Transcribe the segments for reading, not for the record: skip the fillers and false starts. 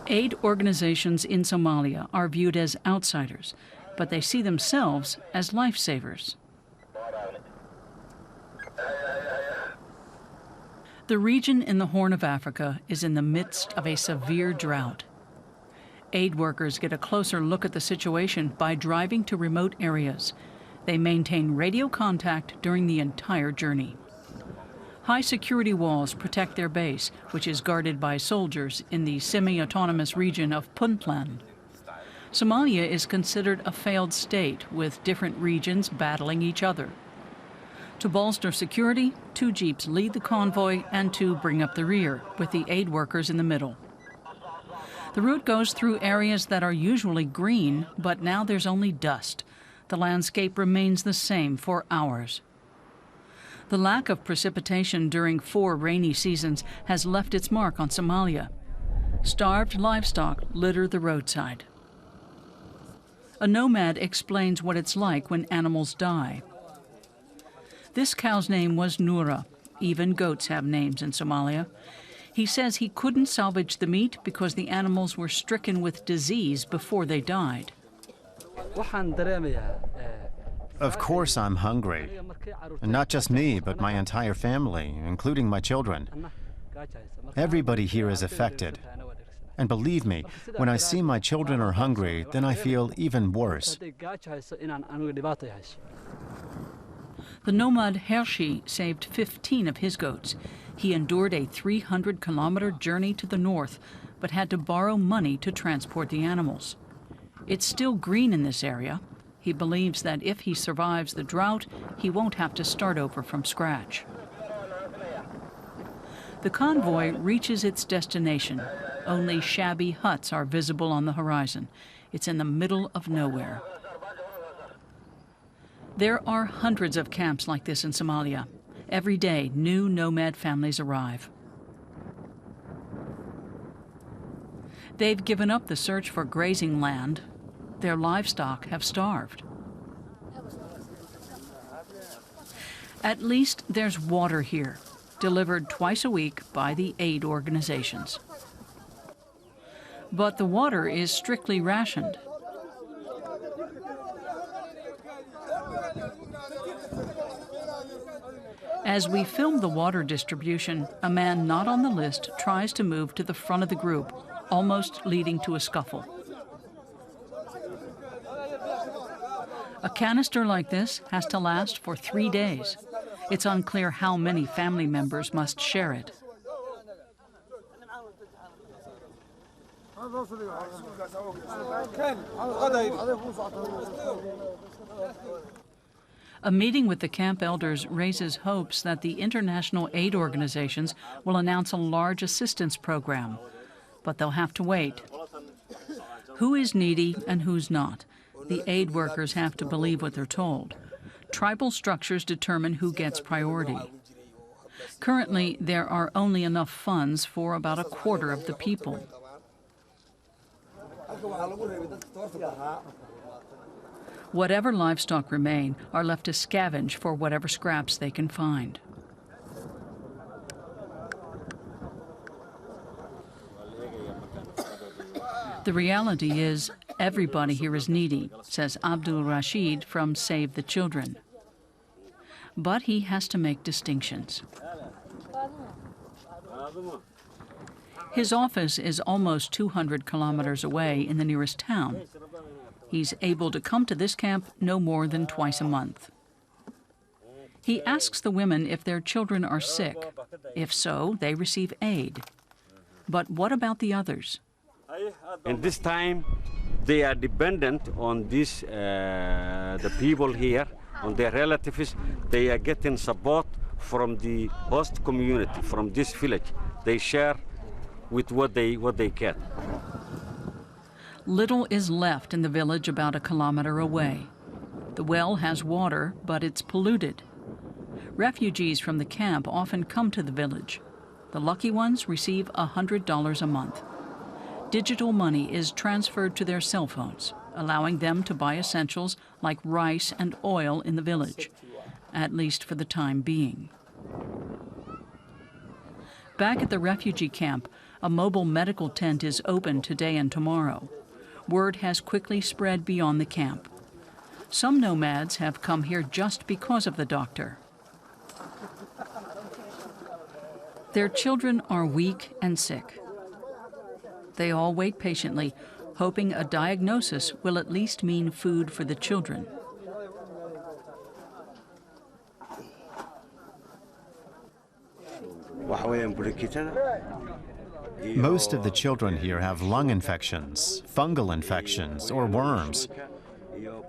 Aid organizations in Somalia are viewed as outsiders, but they see themselves as lifesavers. The region in the Horn of Africa is in the midst of a severe drought. Aid workers get a closer look at the situation by driving to remote areas. They maintain radio contact during the entire journey. High security walls protect their base, which is guarded by soldiers in the semi-autonomous region of Puntland. Somalia is considered a failed state, with different regions battling each other. To bolster security, 2 jeeps lead the convoy and 2 bring up the rear, with the aid workers in the middle. The route goes through areas that are usually green, but now there's only dust. The landscape remains the same for hours. The lack of precipitation during 4 rainy seasons has left its mark on Somalia. Starved livestock litter the roadside. A nomad explains what it's like when animals die. This cow's name was Nuur. Even goats have names in Somalia. He says he couldn't salvage the meat because the animals were stricken with disease before they died. Of course I'm hungry. And not just me, but my entire family, including my children. Everybody here is affected. And believe me, when I see my children are hungry, then I feel even worse. The nomad Hershi saved 15 of his goats. He endured a 300-kilometer journey to the north, but had to borrow money to transport the animals. It's still green in this area. He believes that if he survives the drought, he won't have to start over from scratch. The convoy reaches its destination. Only shabby huts are visible on the horizon. It's in the middle of nowhere. There are hundreds of camps like this in Somalia. Every day, new nomad families arrive. They've given up the search for grazing land. Their livestock have starved. At least there's water here, delivered twice a week by the aid organizations. But the water is strictly rationed. As we film the water distribution, a man not on the list tries to move to the front of the group, almost leading to a scuffle. A canister like this has to last for 3 days. It's unclear how many family members must share it. A meeting with the camp elders raises hopes that the international aid organizations will announce a large assistance program, but they'll have to wait. Who is needy and who's not? The aid workers have to believe what they're told. Tribal structures determine who gets priority. Currently, there are only enough funds for about a quarter of the people. Whatever livestock remain are left to scavenge for whatever scraps they can find. The reality is, everybody here is needy, says Abdul Rashid from Save the Children. But he has to make distinctions. His office is almost 200 kilometers away in the nearest town. He's able to come to this camp no more than twice a month. He asks the women if their children are sick. If so, they receive aid. But what about the others? In this time, they are dependent on this, the people here, on their relatives. They are getting support from the host community, from this village. They share with what they get. Little is left in the village about a kilometer away. The well has water, but it's polluted. Refugees from the camp often come to the village. The lucky ones receive $100 a month. Digital money is transferred to their cell phones, allowing them to buy essentials like rice and oil in the village, at least for the time being. Back at the refugee camp, A mobile medical tent is open today and tomorrow. Word has quickly spread beyond the camp. Some nomads have come here just because of the doctor. Their children are weak and sick. They all wait patiently, hoping a diagnosis will at least mean food for the children. Most of the children here have lung infections, fungal infections, or worms.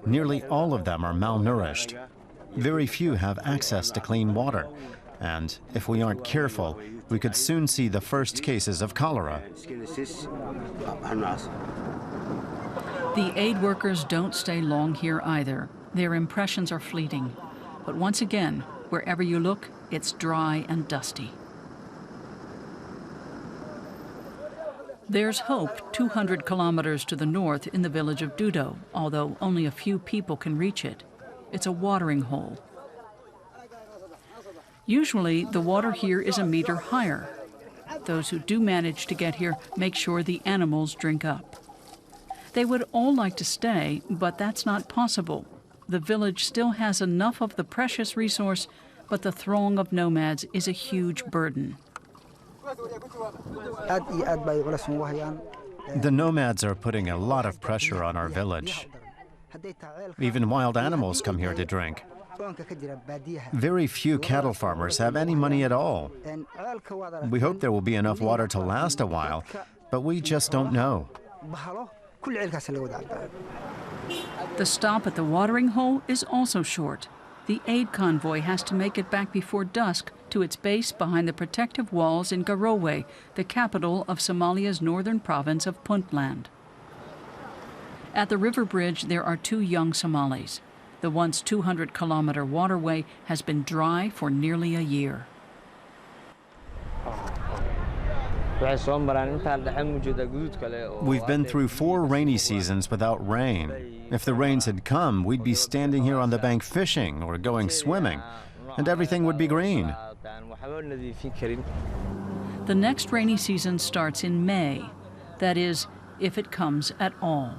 Nearly all of them are malnourished. Very few have access to clean water. And if we aren't careful, we could soon see the first cases of cholera. The aid workers don't stay long here either. Their impressions are fleeting. But once again, wherever you look, it's dry and dusty. There's hope 200 kilometers to the north in the village of Dudo, although only a few people can reach it. It's a watering hole. Usually, the water here is a meter higher. Those who do manage to get here make sure the animals drink up. They would all like to stay, but that's not possible. The village still has enough of the precious resource, but the throng of nomads is a huge burden. The nomads are putting a lot of pressure on our village. Even wild animals come here to drink. Very few cattle farmers have any money at all. We hope there will be enough water to last a while, but we just don't know. The stop at the watering hole is also short. The aid convoy has to make it back before dusk to its base behind the protective walls in Garowe, the capital of Somalia's northern province of Puntland. At the river bridge, there are two young Somalis. The once 200-kilometer waterway has been dry for nearly a year. We've been through 4 rainy seasons without rain. If the rains had come, we'd be standing here on the bank fishing or going swimming, and everything would be green. The next rainy season starts in May. That is, if it comes at all.